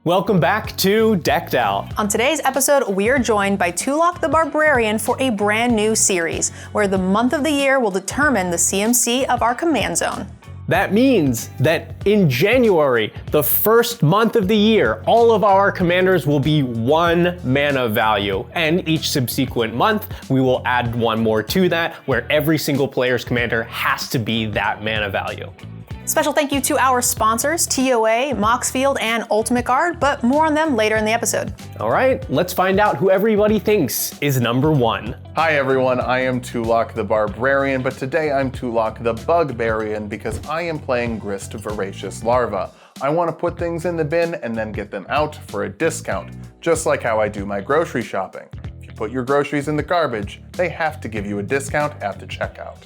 Welcome back to Decked Out. On today's episode, we are joined by Tulok the Barbarian for a brand new series, where the month of the year will determine the CMC of our command zone. That means that in January, the first month of the year, all of our commanders will be 1 mana value. And each subsequent month, we will add one more to that, where every single player's commander has to be that mana value. Special thank you to our sponsors, TOA, Moxfield, and Ultimate Guard, but more on them later in the episode. All right, let's find out who everybody thinks is number 1. Hi everyone, I am Tulok the Barbarian, but today I'm Tulok the Bugbarian because I am playing Grist Voracious Larva. I want to put things in the bin and then get them out for a discount, just like how I do my grocery shopping. If you put your groceries in the garbage, they have to give you a discount at the checkout.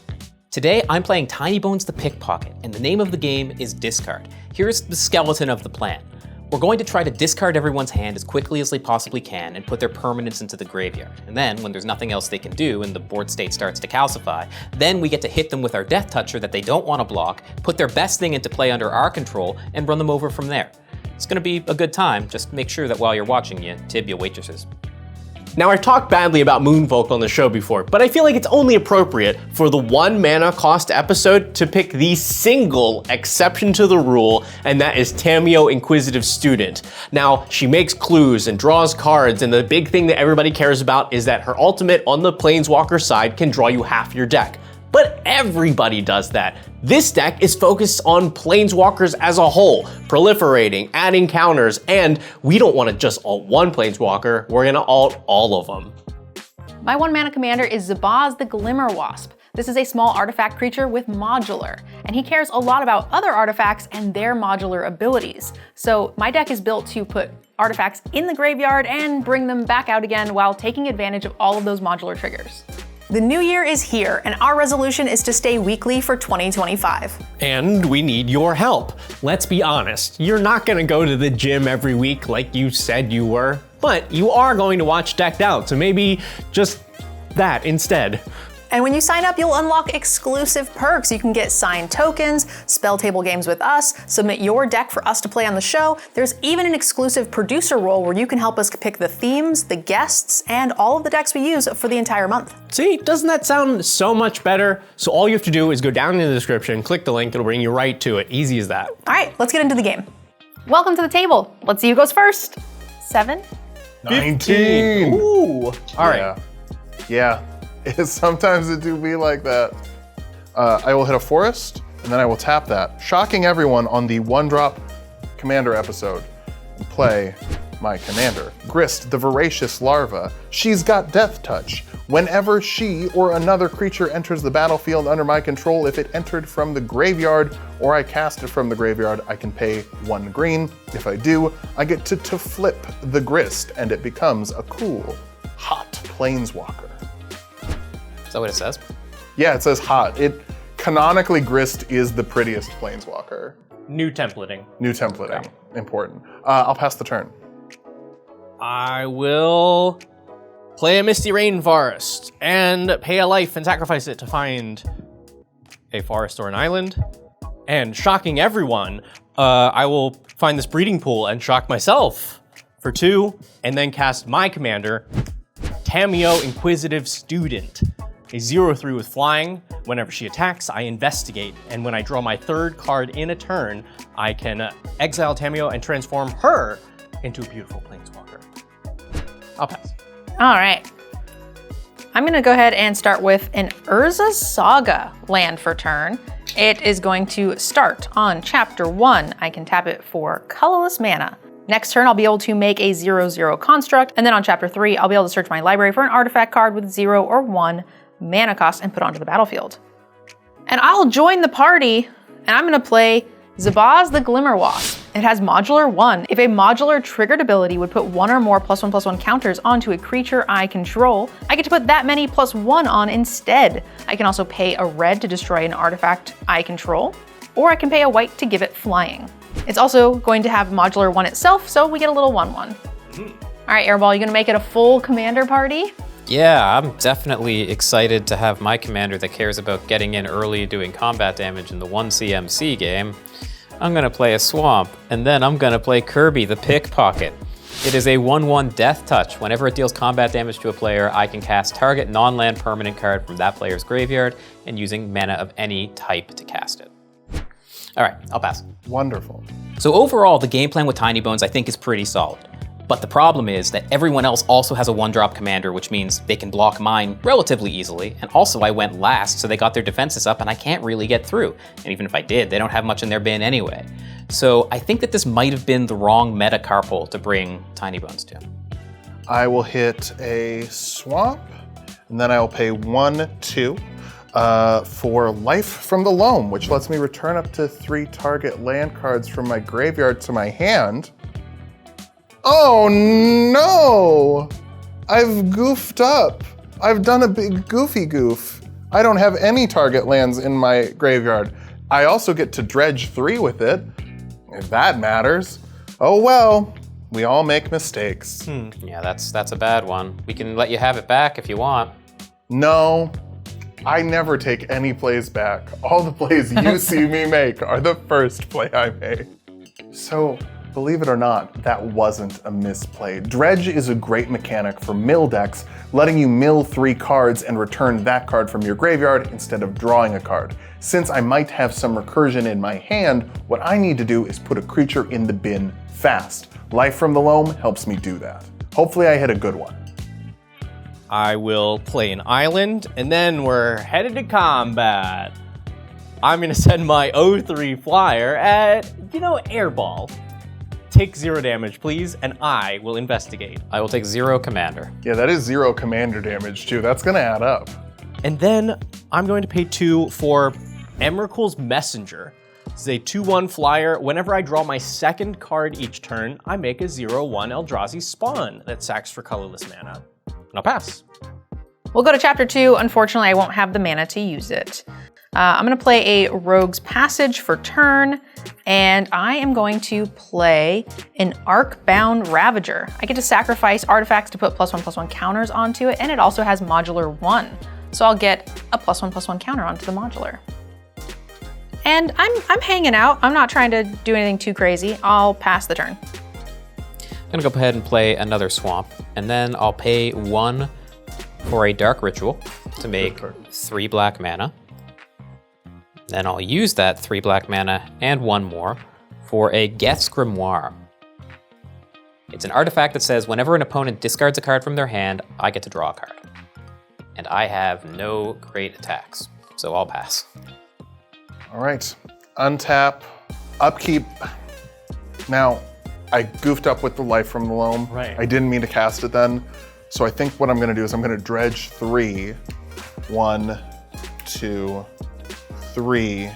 Today, I'm playing Tiny Bones the Pickpocket, and the name of the game is Discard. Here's the skeleton of the plan. We're going to try to discard everyone's hand as quickly as they possibly can and put their permanents into the graveyard. And then, when there's nothing else they can do and the board state starts to calcify, then we get to hit them with our Death Toucher that they don't want to block, put their best thing into play under our control, and run them over from there. It's gonna be a good time, just make sure that while you're watching, you tip your waitresses. Now, I talked badly about Moonfolk on the show before, but I feel like it's only appropriate for the 1 mana cost episode to pick the single exception to the rule, and that is Tamiyo Inquisitive Student. Now, she makes clues and draws cards, and the big thing that everybody cares about is that her ultimate on the Planeswalker side can draw you half your deck. But everybody does that. This deck is focused on Planeswalkers as a whole, proliferating, adding counters, and we don't want to just alt one Planeswalker, we're gonna alt all of them. My 1 mana commander is Zabaz the Glimmerwasp. This is a small artifact creature with modular, and he cares a lot about other artifacts and their modular abilities. So my deck is built to put artifacts in the graveyard and bring them back out again while taking advantage of all of those modular triggers. The new year is here, and our resolution is to stay weekly for 2025. And we need your help. Let's be honest, you're not gonna go to the gym every week like you said you were, but you are going to watch Decked Out, so maybe just that instead. And when you sign up, you'll unlock exclusive perks. You can get signed tokens, spell table games with us, submit your deck for us to play on the show. There's even an exclusive producer role where you can help us pick the themes, the guests, and all of the decks we use for the entire month. See, doesn't that sound so much better? So all you have to do is go down in the description, click the link, it'll bring you right to it. Easy as that. All right, let's get into the game. Welcome to the table. Let's see who goes first. 7? 19! Ooh, all right. Yeah. Sometimes it do be like that. I will hit a forest, and then I will tap that, shocking everyone on the 1-drop commander episode. Play my commander, Grist the Voracious Larva. She's got Death Touch. Whenever she or another creature enters the battlefield under my control, if it entered from the graveyard or I cast it from the graveyard, I can pay 1 green. If I do, I get to flip the Grist, and it becomes a cool, hot Planeswalker. Is that what it says? Yeah, it says hot. Canonically, Grist is the prettiest Planeswalker. New templating. New templating, important. I'll pass the turn. I will play a Misty Rainforest and pay a life and sacrifice it to find a forest or an island. And shocking everyone, I will find this breeding pool and shock myself for 2, and then cast my commander, Tamiyo Inquisitive Student. A 0/3 with flying. Whenever she attacks, I investigate, and when I draw my 3rd card in a turn, I can exile Tamiyo and transform her into a beautiful Planeswalker. I'll pass. All right. I'm gonna go ahead and start with an Urza Saga land for turn. It is going to start on chapter 1. I can tap it for colorless mana. Next turn, I'll be able to make a 0/0 construct, and then on chapter 3, I'll be able to search my library for an artifact card with 0 or 1 mana cost and put onto the battlefield. And I'll join the party, and I'm gonna play Zabaz the Glimmerwasp. It has modular 1. If a modular triggered ability would put 1 or more +1/+1 counters onto a creature I control, I get to put that many +1 on instead. I can also pay a red to destroy an artifact I control, or I can pay a white to give it flying. It's also going to have modular 1 itself, so we get a little 1/1. All right, Airball, you gonna make it a full commander party? Yeah, I'm definitely excited to have my commander that cares about getting in early, doing combat damage in the 1 CMC game. I'm gonna play a swamp, and then I'm gonna play Kirby the Pickpocket. It is a 1/1 death touch. Whenever it deals combat damage to a player, I can cast target non-land permanent card from that player's graveyard and using mana of any type to cast it. All right, I'll pass. Wonderful. So overall, the game plan with Tiny Bones I think is pretty solid. But the problem is that everyone else also has a 1-drop commander, which means they can block mine relatively easily. And also I went last, so they got their defenses up and I can't really get through. And even if I did, they don't have much in their bin anyway. So I think that this might have been the wrong meta card pool to bring Tiny Bones to. I will hit a swamp, and then I will pay 1/2 for Life from the Loam, which lets me return up to 3 target land cards from my graveyard to my hand. Oh no! I've goofed up. I've done a big goofy goof. I don't have any target lands in my graveyard. I also get to dredge 3 with it, if that matters. Oh well, we all make mistakes. Yeah, that's a bad one. We can let you have it back if you want. No, I never take any plays back. All the plays you see me make are the first play I make. So, believe it or not, that wasn't a misplay. Dredge is a great mechanic for mill decks, letting you mill 3 cards and return that card from your graveyard instead of drawing a card. Since I might have some recursion in my hand, what I need to do is put a creature in the bin fast. Life from the Loam helps me do that. Hopefully I hit a good one. I will play an island, and then we're headed to combat. I'm gonna send my 0/3 flyer at, Airball. Take 0 damage, please, and I will investigate. I will take 0 commander. Yeah, that is 0 commander damage too. That's gonna add up. And then I'm going to pay 2 for Emrakul's Messenger. This is a 2/1 flyer. Whenever I draw my second card each turn, I make a 0/1 Eldrazi spawn that sacks for colorless mana. And I'll pass. We'll go to chapter 2. Unfortunately, I won't have the mana to use it. I'm gonna play a Rogue's Passage for turn, and I am going to play an Arcbound Ravager. I get to sacrifice artifacts to put +1/+1 counters onto it, and it also has modular 1. So I'll get a +1/+1 counter onto the modular. And I'm hanging out. I'm not trying to do anything too crazy. I'll pass the turn. I'm gonna go ahead and play another swamp, and then I'll pay 1 for a Dark Ritual to make 3 black mana. Then I'll use that 3 black mana and 1 more for a Geth's Grimoire. It's an artifact that says whenever an opponent discards a card from their hand, I get to draw a card. And I have no great attacks, so I'll pass. All right, untap, upkeep. Now, I goofed up with the Life from the Loam. Right. I didn't mean to cast it then. So I think what I'm gonna do is I'm gonna dredge 3. 1, 2, 3,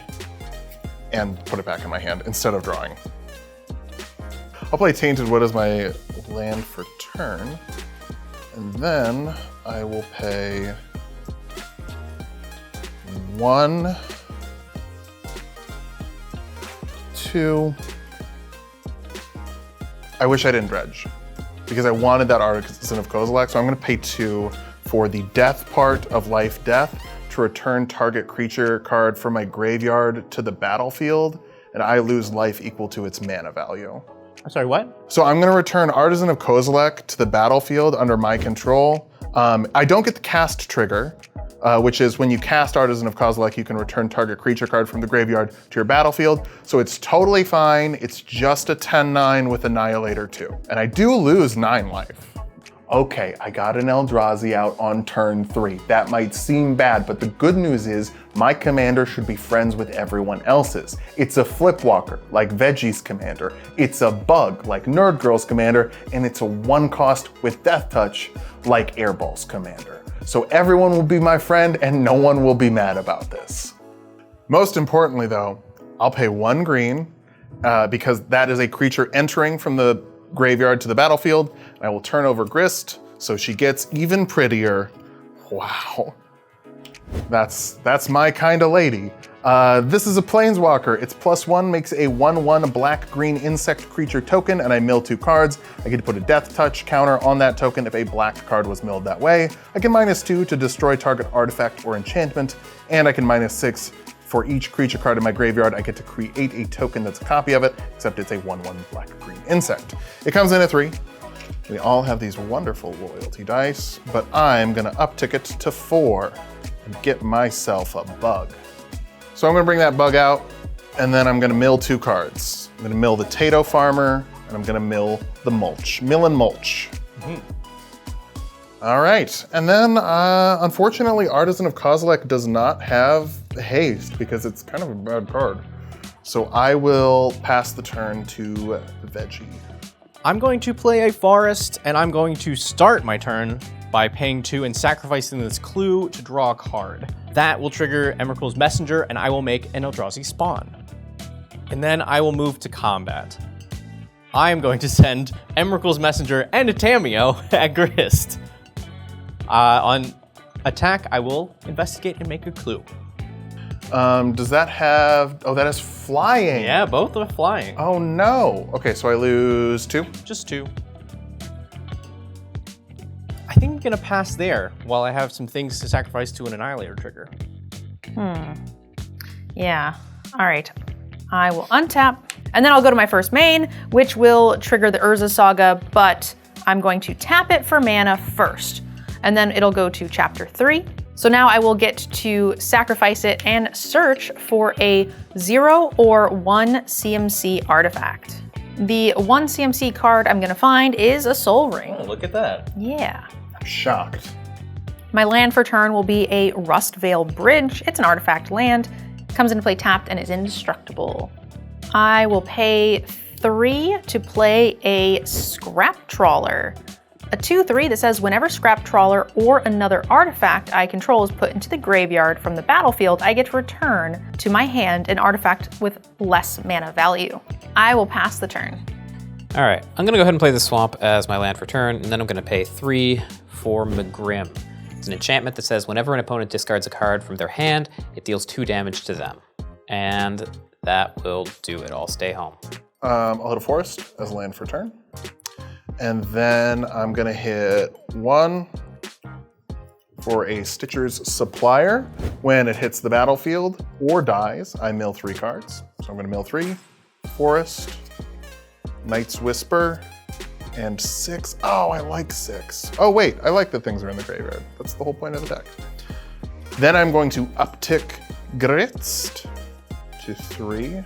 and put it back in my hand instead of drawing. I'll play Tainted Wood as my land for turn. And then I will pay 1, 2. I wish I didn't dredge because I wanted that Artisan of Kozilek, so I'm gonna pay 2 for the death part of Life Death to return target creature card from my graveyard to the battlefield, and I lose life equal to its mana value. I'm sorry, what? So I'm gonna return Artisan of Kozilek to the battlefield under my control. I don't get the cast trigger, which is when you cast Artisan of Kozilek, you can return target creature card from the graveyard to your battlefield. So it's totally fine. It's just a 10/9 with Annihilator 2. And I do lose 9 life. Okay, I got an Eldrazi out on turn 3. That might seem bad, but the good news is my commander should be friends with everyone else's. It's a Flipwalker, like Veggie's commander. It's a bug, like NerdGirl's commander, and it's a 1 cost with Death Touch, like Airball's commander. So everyone will be my friend and no one will be mad about this. Most importantly though, I'll pay 1 green because that is a creature entering from the graveyard to the battlefield. I will turn over Grist so she gets even prettier. Wow. That's my kind of lady. This is a Planeswalker. It's +1, makes a 1/1 black-green insect creature token, and I mill 2 cards. I get to put a Death Touch counter on that token if a black card was milled that way. I can -2 to destroy target artifact or enchantment, and I can -6 For each creature card in my graveyard, I get to create a token that's a copy of it, except it's a 1/1 black-green insect. It comes in at 3. We all have these wonderful loyalty dice, but I'm gonna uptick it to 4 and get myself a bug. So I'm gonna bring that bug out, and then I'm gonna mill 2 cards. I'm gonna mill the Tato Farmer, and I'm gonna mill the Mulch. Mill and Mulch. All right, and then unfortunately, Artisan of Kozilek does not have haste because it's kind of a bad card. So I will pass the turn to Veggie. I'm going to play a forest, and I'm going to start my turn by paying 2 and sacrificing this clue to draw a card. That will trigger Emrakul's Messenger, and I will make an Eldrazi spawn. And then I will move to combat. I am going to send Emrakul's Messenger and a Tamiyo at Grist. On attack, I will investigate and make a clue. Does that have, oh, that is flying. Yeah, both are flying. Oh no. Okay, so I lose 2. Just 2. I think I'm gonna pass there while I have some things to sacrifice to an Annihilator trigger. Yeah. All right. I will untap, and then I'll go to my first main, which will trigger the Urza Saga, but I'm going to tap it for mana first, and then it'll go to chapter 3. So now I will get to sacrifice it and search for a 0 or 1 CMC artifact. The 1 CMC card I'm gonna find is a Soul Ring. Oh, look at that. Yeah. I'm shocked. My land for turn will be a Rustvale Bridge. It's an artifact land. Comes into play tapped and is indestructible. I will pay 3 to play a Scrap Trawler. A 2/3 that says whenever Scrap Trawler or another artifact I control is put into the graveyard from the battlefield, I get to return to my hand an artifact with less mana value. I will pass the turn. All right, I'm gonna go ahead and play the Swamp as my land for turn, and then I'm gonna pay 3 for Magrim. It's an enchantment that says whenever an opponent discards a card from their hand, it deals 2 damage to them. And that will do it. I'll stay home. I'll hit a forest as a land for turn. And then I'm gonna hit 1 for a Stitcher's Supplier. When it hits the battlefield or dies, I mill 3 cards. So I'm gonna mill 3, forest, Night's Whisper, and 6. Oh, I like 6. Oh wait, I like that things are in the graveyard. That's the whole point of the deck. Then I'm going to uptick Grist to 3.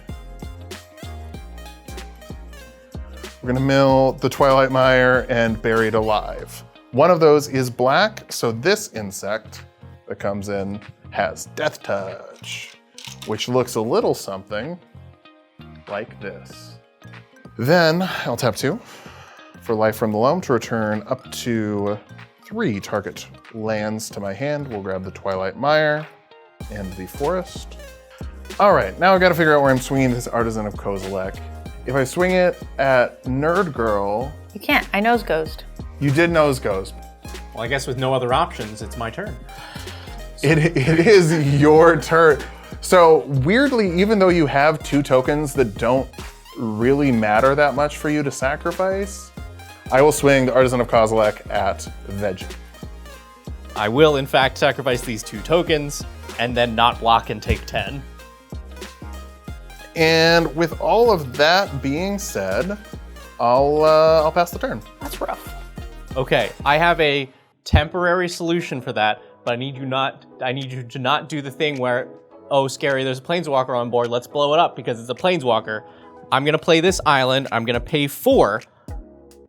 We're gonna mill the Twilight Mire and Buried Alive. One of those is black, so this insect that comes in has Death Touch, which looks a little something like this. Then I'll tap 2 for Life from the Loam to return up to 3 target lands to my hand. We'll grab the Twilight Mire and the forest. All right, now I gotta figure out where I'm swinging this Artisan of Kozilek. If I swing it at NerdGirl, You can't. I nose ghost. you did nose ghost. Well, I guess with no other options, it's my turn. It is your turn. So weirdly, even though you have 2 tokens that don't really matter that much for you to sacrifice, I will swing the Artisan of Kozilek at Veggie. I will, in fact, sacrifice these 2 tokens and then not block and take 10. And with all of that being said, I'll pass the turn. That's rough. Okay, I have a temporary solution for that, but I need you to not do the thing where, oh, scary, there's a Planeswalker on board, let's blow it up because it's a Planeswalker. I'm gonna play this island, I'm gonna pay 4.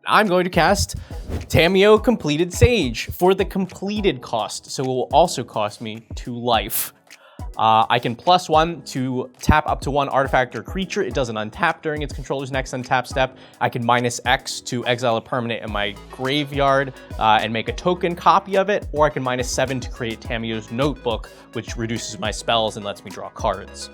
I'm going to cast Tamiyo Completed Sage for the completed cost, so it will also cost me 2 life. I can +1 to tap up to 1 artifact or creature. It doesn't untap during its controller's next untap step. I can -X to exile a permanent in my graveyard and make a token copy of it, or I can -7 to create Tamiyo's Notebook, which reduces my spells and lets me draw cards.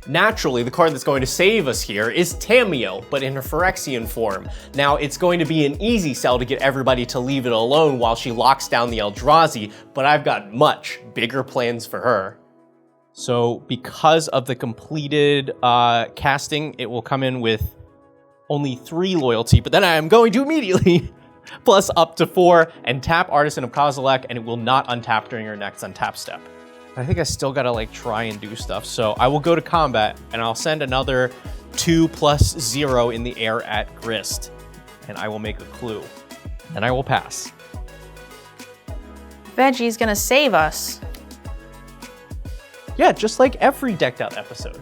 Naturally, the card that's going to save us here is Tamiyo, but in her Phyrexian form. Now, it's going to be an easy sell to get everybody to leave it alone while she locks down the Eldrazi, but I've got much bigger plans for her. So because of the completed casting, it will come in with only 3 loyalty, but then I am going to immediately plus up to 4 and tap Artisan of Kozilek, and it will not untap during her next untap step. I think I still gotta like try and do stuff. So I will go to combat and I'll send another 2+0 in the air at Grist. And I will make a clue. And I will pass. Veggie's gonna save us. Yeah, just like every decked out episode.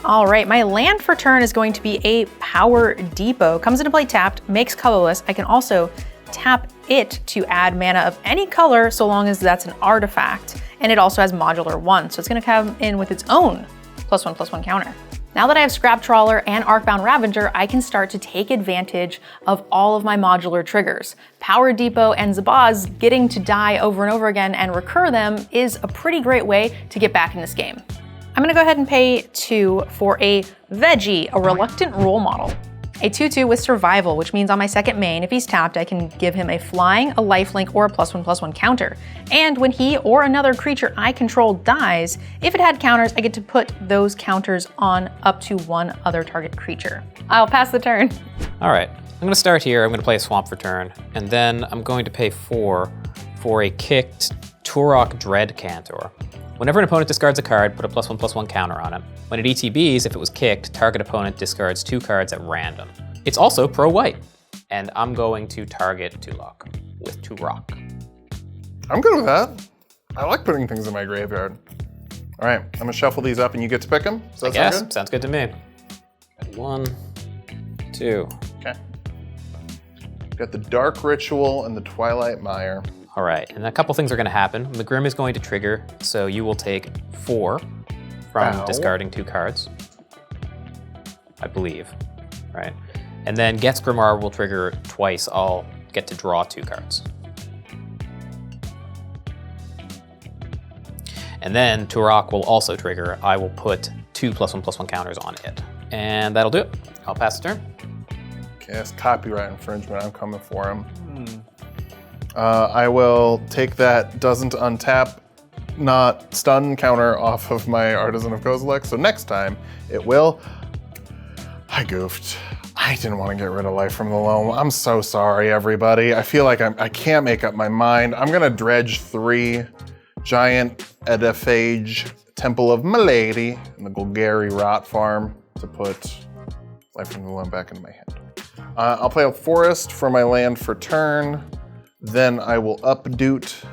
All right, my land for turn is going to be a Power Depot. Comes into play tapped, makes colorless. I can also tap it to add mana of any color so long as that's an artifact. And it also has modular 1, so it's gonna come in with its own +1/+1 counter. Now that I have Scrap Trawler and Arcbound Ravager, I can start to take advantage of all of my modular triggers. Power Depot and Zabaz getting to die over and over again and recur them is a pretty great way to get back in this game. I'm gonna go ahead and pay 2 for a Veggie, a Reluctant Role Model. A 2/2 with Survival, which means on my second main, if he's tapped, I can give him a Flying, a Lifelink, or a +1/+1 counter. And when he or another creature I control dies, if it had counters, I get to put those counters on up to one other target creature. I'll pass the turn. All right, I'm gonna start here. I'm gonna play a Swamp for turn, and then I'm going to pay 4 for a kicked Tulok Dread Cantor. Whenever an opponent discards a card, put a +1/+1 counter on it. When it ETBs, if it was kicked, target opponent discards 2 cards at random. It's also pro-white, and I'm going to target Tulok with Tulok. I'm good with that. I like putting things in my graveyard. All right, I'm gonna shuffle these up and you get to pick them. Does that I guess, sound good? sounds good to me. 1, 2. Okay. Got the Dark Ritual and the Twilight Mire. All right, and a couple things are gonna happen. The Grim is going to trigger, so you will take 4 from Ow. discarding 2 cards, I believe, right? And then Get's Grimoire will trigger twice. I'll get to draw 2 cards. And then Tulok will also trigger. I will put 2 +1/+1 counters on it. And that'll do it. I'll pass the turn. Okay, that's copyright infringement. I'm coming for him. I will take that doesn't untap, not stun counter off of my Artisan of Kozilek. So next time it will. I goofed. I didn't want to get rid of Life from the Loam. I'm so sorry, everybody. I feel like I can't make up my mind. I'm gonna dredge 3 giant Ediphage Temple of Milady in the Golgari Rot Farm to put Life from the Loam back into my hand. I'll play a Forest for my land for turn. Then I will updoot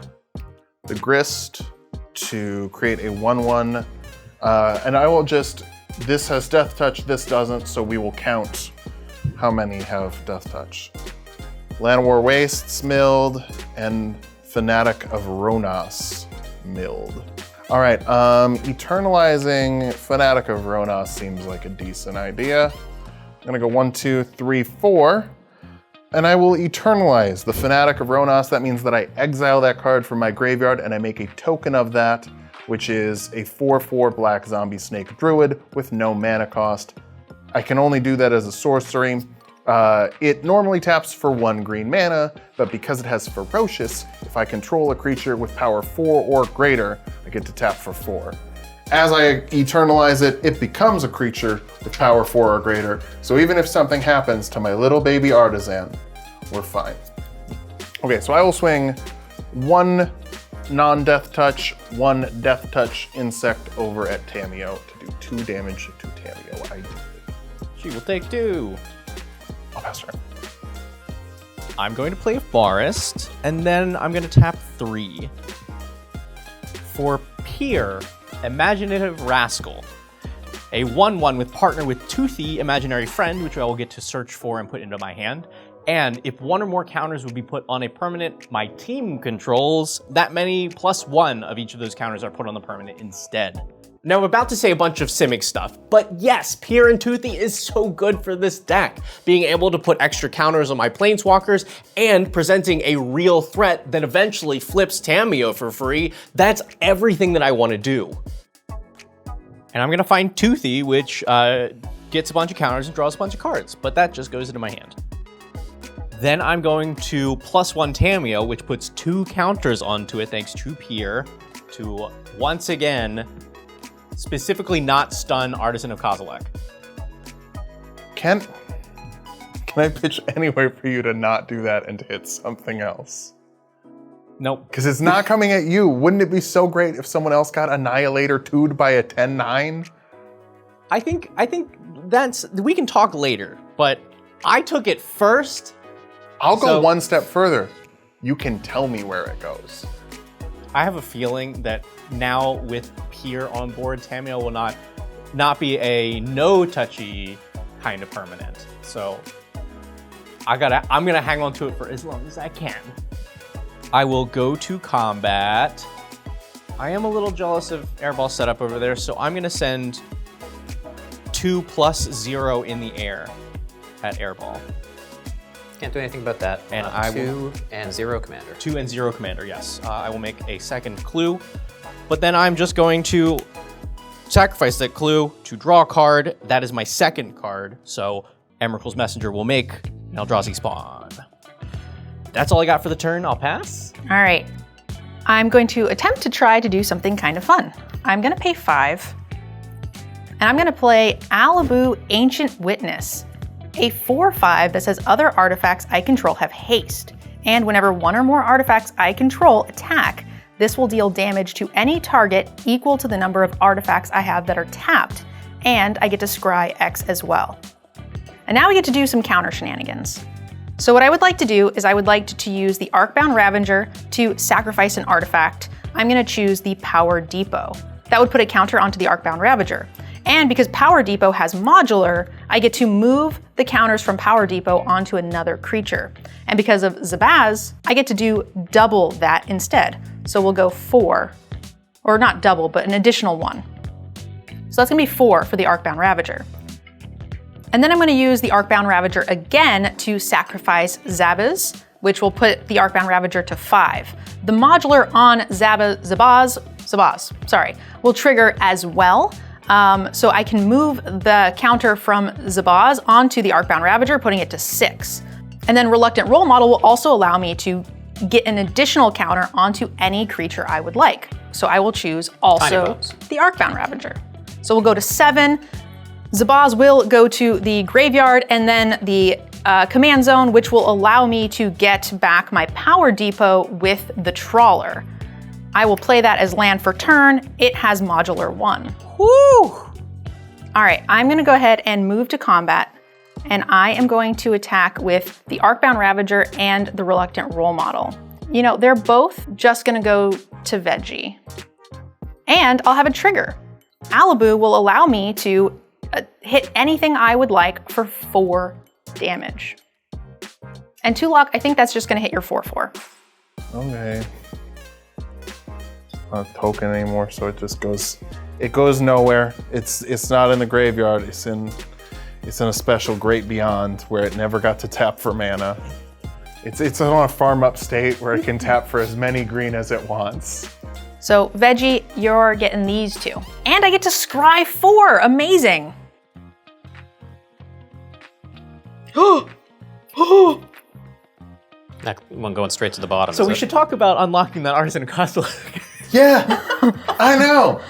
the Grist to create a 1/1. And I will just, this has Death Touch, this doesn't, so we will count how many have Death Touch. Llanowar Wastes milled, and Fanatic of Ronas milled. All right, eternalizing Fanatic of Ronas seems like a decent idea. I'm gonna go 1, 2, 3, 4. And I will eternalize the Fanatic of Ronas. That means that I exile that card from my graveyard and I make a token of that, which is a 4/4 Black Zombie Snake Druid with no mana cost. I can only do that as a sorcery. It normally taps for 1 green mana, but because it has Ferocious, if I control a creature with power 4 or greater, I get to tap for 4. As I eternalize it, it becomes a creature with power 4 or greater. So even if something happens to my little baby Artisan, we're fine. Okay, so I will swing 1 non-death touch, 1 death touch insect over at Tamiyo to do 2 damage to Tamiyo, ideally. She will take 2. I'll pass turn. I'm going to play a Forest, and then I'm going to tap 3. For Pier, Imaginative Rascal. A 1/1 with partner with Toothy Imaginary Friend, which I will get to search for and put into my hand. And if 1 or more counters would be put on a permanent my team controls, that many +1 of each of those counters are put on the permanent instead. Now I'm about to say a bunch of Simic stuff, but yes, Pier and Toothy is so good for this deck. Being able to put extra counters on my Planeswalkers and presenting a real threat that eventually flips Tamiyo for free, that's everything that I want to do. And I'm gonna find Toothy, which gets a bunch of counters and draws a bunch of cards, but that just goes into my hand. Then I'm going to +1 Tamiyo, which puts 2 counters onto it thanks to Pier, to once again specifically not stun Artisan of Kozilek. Can I pitch any way for you to not do that and to hit something else? Nope. Because it's not coming at you. Wouldn't it be so great if someone else got Annihilator 2'd by a 10-9? I think we can talk later, but I took it first. I'll go one step further. You can tell me where it goes. I have a feeling that now with Pier on board, Tamiyo will not be a no-touchy kind of permanent. So I'm gonna hang on to it for as long as I can. I will go to combat. I am a little jealous of Airball's setup over there, so I'm gonna send 2+0 in the air at Airball. Can't do anything about that. And 2 and 0 commander. 2 and 0 commander, yes. I will make a second clue, but then I'm just going to sacrifice that clue to draw a card. That is my second card, so Emrakul's Messenger will make an Eldrazi spawn. That's all I got for the turn. I'll pass. All right. I'm going to attempt to try to do something kind of fun. I'm going to pay 5, and I'm going to play Alibu Ancient Witness, a 4/5 that says other artifacts I control have haste. And whenever one or more artifacts I control attack, this will deal damage to any target equal to the number of artifacts I have that are tapped, and I get to scry X as well. And now we get to do some counter shenanigans. So what I would like to do is I would like to use the Arcbound Ravager to sacrifice an artifact. I'm going to choose the Power Depot. That would put a counter onto the Arcbound Ravager. And because Power Depot has modular, I get to move the counters from Power Depot onto another creature. And because of Zabaz, I get to do double that instead. So we'll go 4, or not double, but an additional 1. So that's gonna be 4 for the Arcbound Ravager. And then I'm gonna use the Arcbound Ravager again to sacrifice Zabaz, which will put the Arcbound Ravager to 5. The modular on Zabaz will trigger as well. So I can move the counter from Zabaz onto the Arcbound Ravager, putting it to 6. And then Reluctant Role Model will also allow me to get an additional counter onto any creature I would like. So I will choose also the Arcbound Ravager. So we'll go to 7. Zabaz will go to the graveyard, and then the command zone, which will allow me to get back my Power Depot with the Trawler. I will play that as land for turn. It has modular 1. Woo! All right, I'm gonna go ahead and move to combat, and I am going to attack with the Arcbound Ravager and the Reluctant Role Model. You know, they're both just gonna go to Veggie. And I'll have a trigger. Alibu will allow me to hit anything I would like for 4 damage. And Tulok, I think that's just gonna hit your 4/4. Okay. It's not a token anymore, so it just goes. It goes nowhere. It's not in the graveyard. It's in a special Great Beyond where it never got to tap for mana. It's on a farm up state where it can tap for as many green as it wants. So Veggie, you're getting these 2. And I get to scry 4, amazing. That one going straight to the bottom. So we should talk about unlocking that Artisan of Cosmology. Yeah, I know.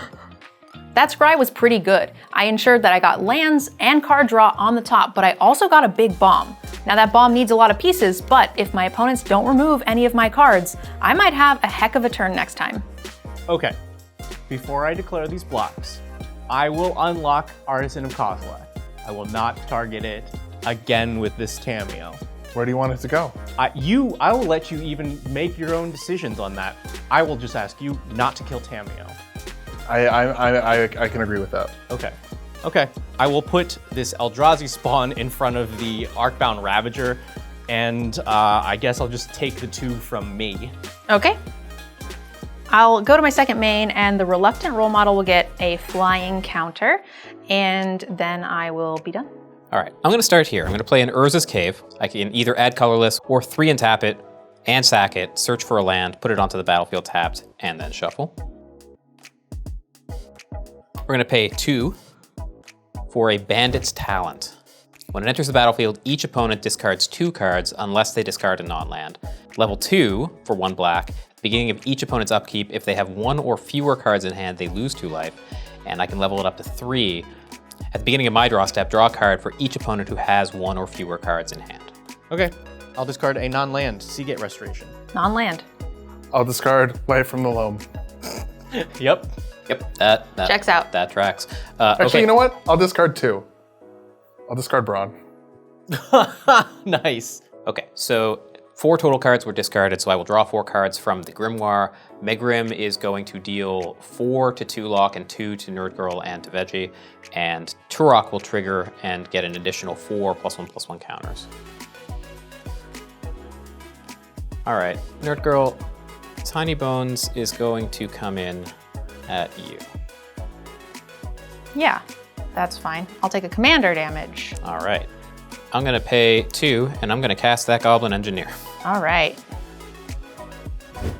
That scry was pretty good. I ensured that I got lands and card draw on the top, but I also got a big bomb. Now that bomb needs a lot of pieces, but if my opponents don't remove any of my cards, I might have a heck of a turn next time. Okay, before I declare these blocks, I will unlock Artisan of Kozilek. I will not target it again with this Tamiyo. Where do you want it to go? I will let you even make your own decisions on that. I will just ask you not to kill Tamiyo. I can agree with that. Okay. I will put this Eldrazi spawn in front of the Arcbound Ravager, and I guess I'll just take the 2 from me. Okay. I'll go to my second main, and the Reluctant Role Model will get a flying counter, and then I will be done. All right, I'm gonna start here. I'm gonna play an Urza's Cave. I can either add colorless or 3 and tap it, and sack it, search for a land, put it onto the battlefield tapped, and then shuffle. We're gonna pay 2 for a Bandit's Talent. When it enters the battlefield, each opponent discards 2 cards unless they discard a non-land. Level 2 for 1 black. Beginning of each opponent's upkeep, if they have 1 or fewer cards in hand, they lose 2 life. And I can level it up to 3. At the beginning of my draw step, draw a card for each opponent who has 1 or fewer cards in hand. Okay, I'll discard a non-land Seagate Restoration. Non-land. I'll discard Life from the Loam. Yep. Yep, that Checks out. That tracks. Actually, Okay. you know what? I'll discard 2. I'll discard Brawn. Nice. Okay, so 4 total cards were discarded, so I will draw 4 cards from the Grimoire. Megrim is going to deal 4 to Tulok and 2 to NerdGirl and to Veggie, and Turok will trigger and get an additional 4 +1/+1 counters. All right, NerdGirl, Tiny Bones is going to come in at you. Yeah, that's fine. I'll take a commander damage. All right, I'm gonna pay 2, and I'm gonna cast that Goblin Engineer. All right.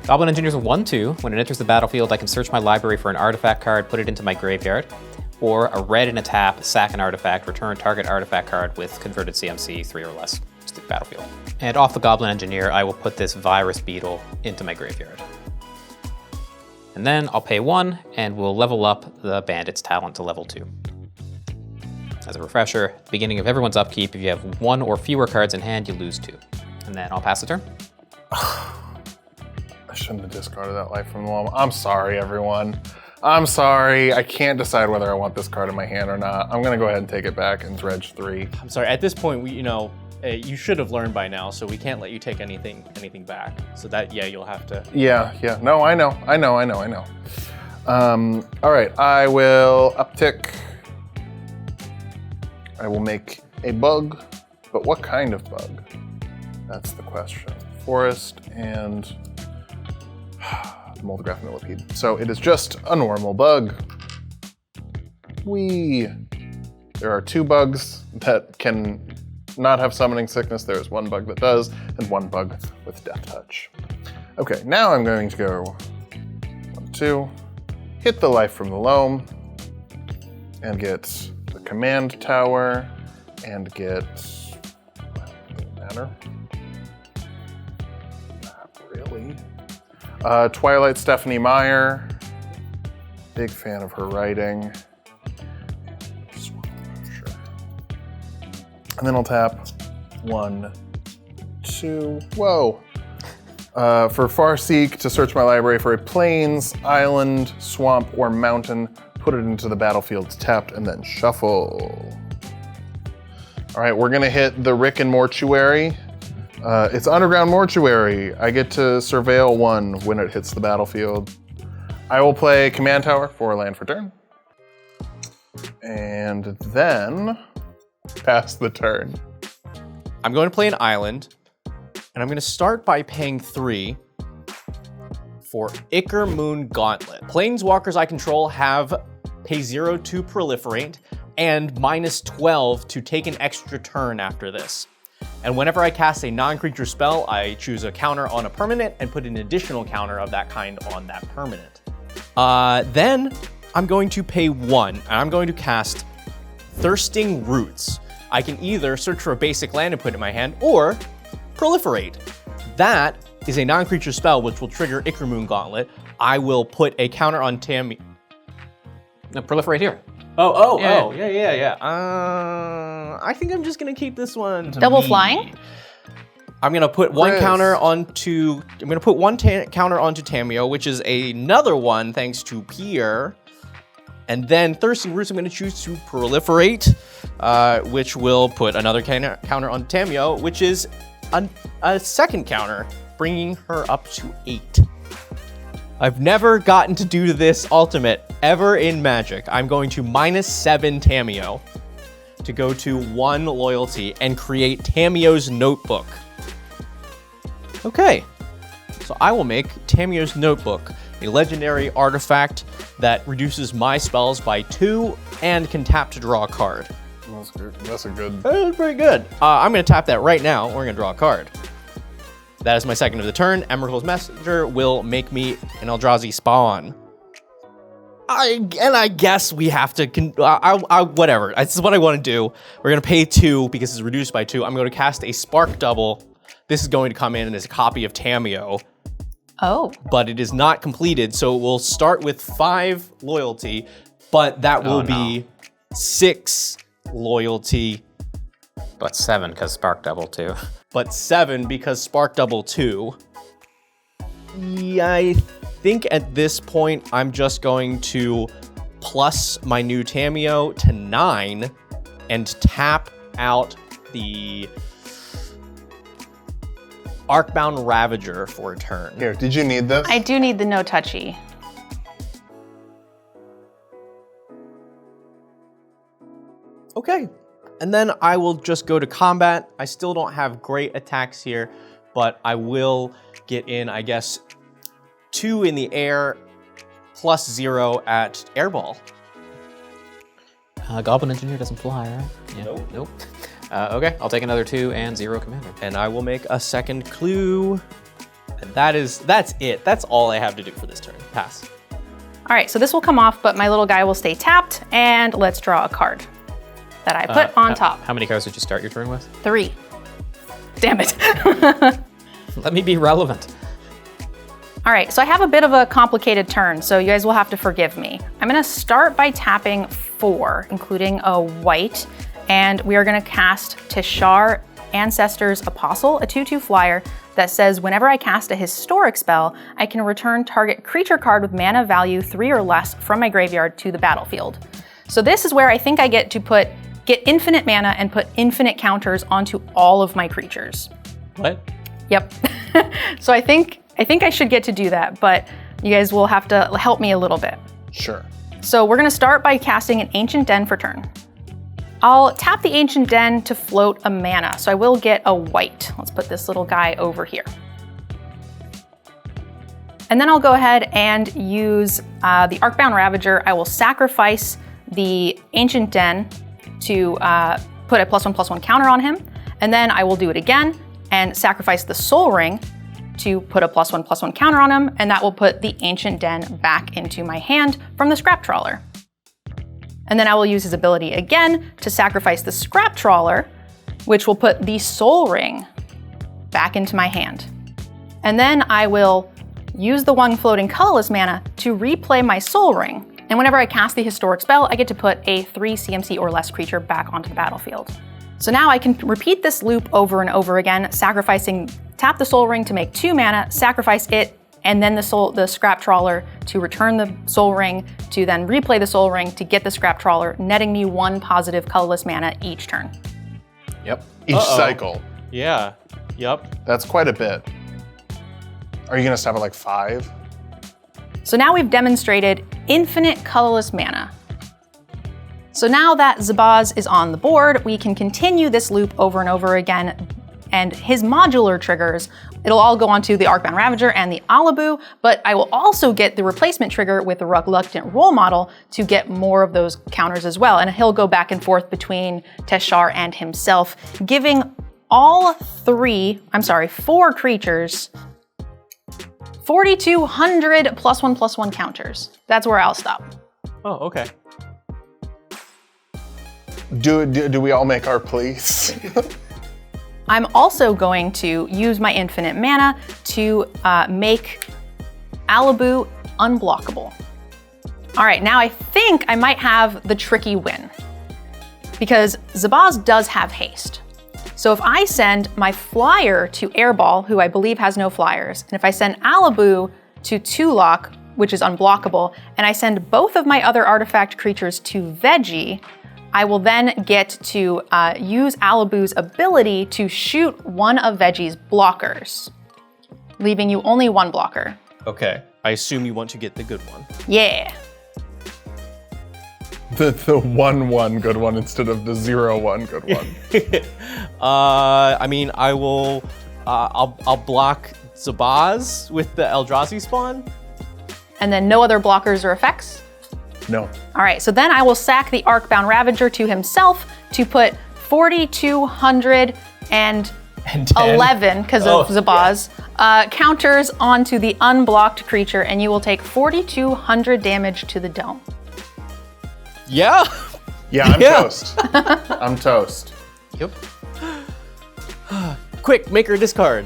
Goblin Engineer's a 1/2. When it enters the battlefield, I can search my library for an artifact card, put it into my graveyard, or a red and a tap, sack an artifact, return target artifact card with converted CMC 3 or less to the battlefield. And off the Goblin Engineer, I will put this Virus Beetle into my graveyard. And then I'll pay 1, and we'll level up the Bandit's Talent to level 2. As a refresher, at the beginning of everyone's upkeep, if you have 1 or fewer cards in hand, you lose 2. And then I'll pass the turn. I shouldn't have discarded that Life from the Loam. I'm sorry, everyone. I'm sorry. I can't decide whether I want this card in my hand or not. I'm gonna go ahead and take it back and dredge 3. I'm sorry. At this point, you should have learned by now, so we can't let you take anything back. So that, yeah, you'll have to. Yeah. No, I know. All right, I will uptick. I will make a bug, but what kind of bug? That's the question. Forest and Moldigraph Millipede. So it is just a normal bug. There are 2 bugs that can not have summoning sickness. There's 1 bug that does, and 1 bug with Death Touch. Okay, now I'm going to go 1, 2, hit the Life from the Loam, and get the Command Tower, and get doesn't matter. Not really. Twilight Stephanie Meyer. Big fan of her writing. Sure. And then I'll tap 1, 2. Whoa. For Farseek, to search my library for a plains, island, swamp, or mountain, put it into the battlefield tapped, and then shuffle. All right, we're gonna hit the Rick and Mortuary. It's Underground Mortuary. I get to surveil 1 when it hits the battlefield. I will play Command Tower for a land for turn. And then pass the turn. I'm going to play an island, and I'm going to start by paying 3 for Ichor Moon Gauntlet. Planeswalkers I control have pay 0 to proliferate and -12 to take an extra turn after this. And whenever I cast a non-creature spell, I choose a counter on a permanent and put an additional counter of that kind on that permanent. Then I'm going to pay 1, and I'm going to cast Thirsting Roots. I can either search for a basic land and put it in my hand, or proliferate. That is a non-creature spell which will trigger Ichor Moon Gauntlet. I will put a counter on Tammy. No, proliferate here. Yeah. I think I'm just gonna keep this one. Double flying? I'm gonna put one Chris. counter onto. I'm gonna put one counter onto Tamio, which is another one thanks to Pierre. And then Thirsting Roots, I'm gonna choose to proliferate, which will put another counter on Tamio, which is a second counter, bringing her up to 8. I've never gotten to do this ultimate ever in Magic. I'm going to -7 Tamio to go to 1 loyalty and create Tamio's Notebook. Okay, so I will make Tamio's Notebook, a legendary artifact that reduces my spells by 2 and can tap to draw a card. That's good. That's a good. That's pretty good. I'm gonna tap that right now. We're gonna draw a card. That is my second of the turn. Emrakul's Messenger will make me an Eldrazi spawn. I guess we have to, whatever. This is what I want to do. We're gonna pay 2 because it's reduced by 2. I'm going to cast a Spark Double. This is going to come in as a copy of Tamio, Oh. but it is not completed, so it will start with 5 loyalty, but that will be 6 loyalty, But 7, because Spark Double too. but 7 because Spark Double 2. Yeah, I think at this point I'm just going to plus my new Tameo to 9 and tap out the Arcbound Ravager for a turn. Here, did you need this? I do need the no touchy. Okay, and then I will just go to combat. I still don't have great attacks here, but I will get in, I guess, 2 in the air plus 0 at Airball. Goblin Engineer doesn't fly, right? Yeah. Nope. Okay, I'll take another 2 and 0 commander. And I will make a second clue. And that's it. That's all I have to do for this turn. Pass. All right, so this will come off, but my little guy will stay tapped, and let's draw a card that I put on top. How many cards did you start your turn with? 3. Damn it. Let me be relevant. All right, so I have a bit of a complicated turn, so you guys will have to forgive me. I'm gonna start by tapping 4, including a white, and we are gonna cast Teshar Ancestor's Apostle, a 2/2 flyer that says whenever I cast a historic spell, I can return target creature card with mana value 3 or less from my graveyard to the battlefield. So this is where I think I get to get infinite mana and put infinite counters onto all of my creatures. What? Yep. So I think I should get to do that, but you guys will have to help me a little bit. Sure. So we're gonna start by casting an Ancient Den for turn. I'll tap the Ancient Den to float a mana, so I will get a white. Let's put this little guy over here. And then I'll go ahead and use the Arcbound Ravager. I will sacrifice the Ancient Den to put a +1/+1 counter on him, and then I will do it again and sacrifice the Soul Ring to put a +1/+1 counter on him, and that will put the Ancient Den back into my hand from the Scrap Trawler. And then I will use his ability again to sacrifice the Scrap Trawler, which will put the Soul Ring back into my hand. And then I will use the 1 floating colorless mana to replay my Soul Ring. And whenever I cast the historic spell, I get to put a 3 CMC or less creature back onto the battlefield. So now I can repeat this loop over and over again, tap the Soul Ring to make 2 mana, sacrifice it, and then the Scrap Trawler to return the Soul Ring, to then replay the Soul Ring to get the Scrap Trawler, netting me 1 positive colorless mana each turn. Yep. Each cycle. Yeah. Yep. That's quite a bit. Are you gonna stop at like 5? So now we've demonstrated infinite colorless mana. So now that Zabaz is on the board, we can continue this loop over and over again, and his modular triggers, it'll all go onto the Arcbound Ravager and the Alabu, but I will also get the replacement trigger with the Reluctant Role Model to get more of those counters as well, and he'll go back and forth between Teshar and himself, giving all 4 creatures 4,200 +1/+1 counters. That's where I'll stop. Oh, okay. Do we all make our pleas? I'm also going to use my infinite mana to make Alabu unblockable. All right, now I think I might have the tricky win, because Zabaz does have haste. So if I send my flyer to Airball, who I believe has no flyers, and if I send Alabu to Tulok, which is unblockable, and I send both of my other artifact creatures to Veggie, I will then get to use Alabu's ability to shoot one of Veggie's blockers, leaving you only 1 blocker. Okay. I assume you want to get the good one. Yeah. The 1/1 good one instead of the 0/1 good one. I mean, I will. I'll block Zabaz with the Eldrazi spawn. And then no other blockers or effects? No. All right, so then I will sack the Arcbound Ravager to himself to put 4,211, because of Zabaz, counters onto the unblocked creature, and you will take 4,200 damage to the dome. Yeah. Yeah, I'm toast. I'm toast. Yep. Quick, make her discard.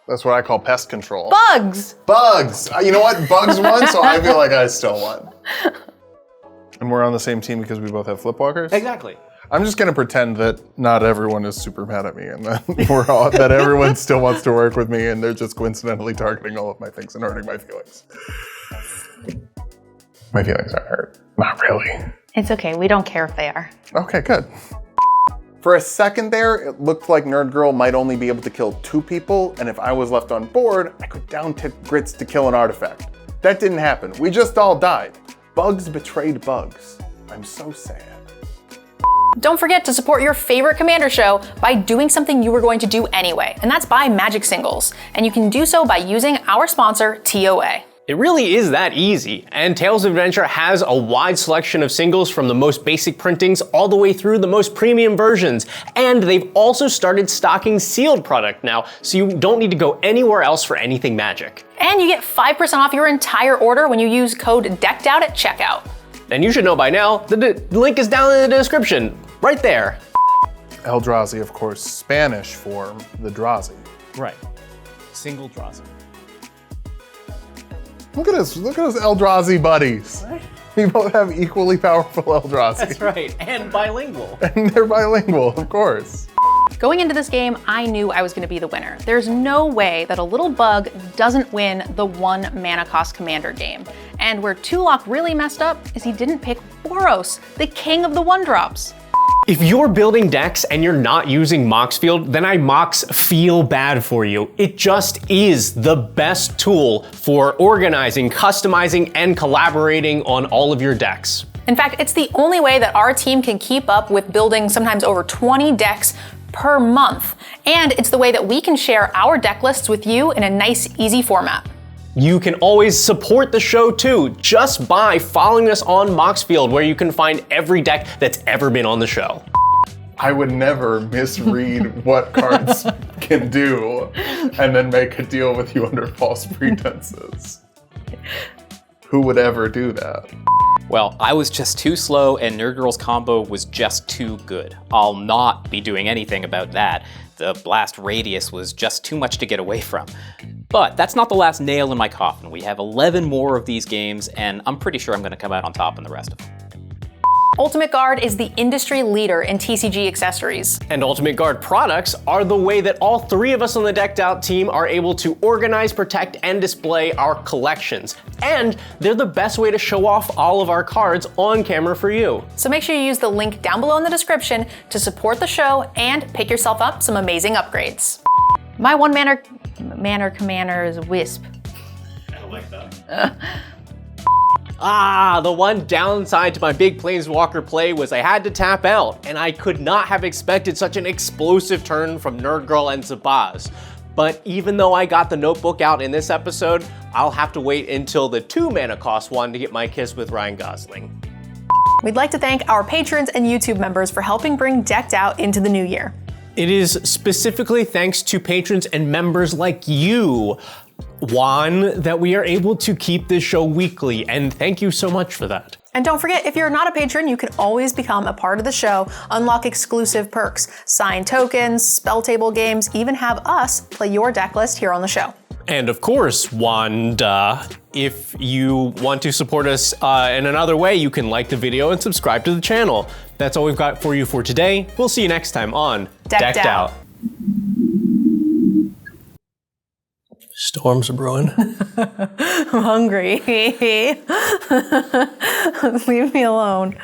That's what I call pest control. Bugs! Bugs! You know what? Bugs won, so I feel like I still won. And we're on the same team because we both have flipwalkers? Exactly. I'm just gonna pretend that not everyone is super mad at me and that that everyone still wants to work with me and they're just coincidentally targeting all of my things and hurting my feelings. My feelings aren't hurt. Not really. It's okay, we don't care if they are. Okay, good. For a second there, it looked like NerdGirl might only be able to kill 2 people, and if I was left on board, I could down-tick Grits to kill an artifact. That didn't happen. We just all died. Bugs betrayed bugs. I'm so sad. Don't forget to support your favorite Commander show by doing something you were going to do anyway, and that's buy Magic singles. And you can do so by using our sponsor, TOA. It really is that easy, and Tales of Adventure has a wide selection of singles from the most basic printings all the way through the most premium versions. And they've also started stocking sealed product now, so you don't need to go anywhere else for anything Magic. And you get 5% off your entire order when you use code DECKEDOUT at checkout. And you should know by now, the link is down in the description, right there. Eldrazi, of course, Spanish for the Drazi. Right, single Drazi. Look at us Eldrazi buddies. We both have equally powerful Eldrazi. That's right, and bilingual. And they're bilingual, of course. Going into this game, I knew I was going to be the winner. There's no way that a little bug doesn't win the 1 mana cost Commander game. And where Tulok really messed up is he didn't pick Boros, the king of the 1-drops. If you're building decks and you're not using Moxfield, then I feel bad for you. It just is the best tool for organizing, customizing, and collaborating on all of your decks. In fact, it's the only way that our team can keep up with building sometimes over 20 decks per month. And it's the way that we can share our deck lists with you in a nice, easy format. You can always support the show too, just by following us on Moxfield, where you can find every deck that's ever been on the show. I would never misread what cards can do and then make a deal with you under false pretenses. Who would ever do that? Well, I was just too slow and NerdGirl's combo was just too good. I'll not be doing anything about that. The blast radius was just too much to get away from. But that's not the last nail in my coffin. We have 11 more of these games, and I'm pretty sure I'm going to come out on top in the rest of them. Ultimate Guard is the industry leader in TCG accessories. And Ultimate Guard products are the way that all 3 of us on the Decked Out team are able to organize, protect, and display our collections. And they're the best way to show off all of our cards on camera for you. So make sure you use the link down below in the description to support the show and pick yourself up some amazing upgrades. My 1 mana commander is Wisp. I like that. The one downside to my big Planeswalker play was I had to tap out, and I could not have expected such an explosive turn from NerdGirl and Zabaz. But even though I got the notebook out in this episode, I'll have to wait until the 2 mana cost one to get my kiss with Ryan Gosling. We'd like to thank our patrons and YouTube members for helping bring Decked Out into the new year. It is specifically thanks to patrons and members like you, Juan, that we are able to keep this show weekly, and thank you so much for that. And don't forget, if you're not a patron, you can always become a part of the show, unlock exclusive perks, sign tokens, spell table games, even have us play your deck list here on the show. And of course, Wanda, if you want to support us in another way, you can like the video and subscribe to the channel. That's all we've got for you for today. We'll see you next time on Decked Out. Storms are brewing. I'm hungry. Leave me alone.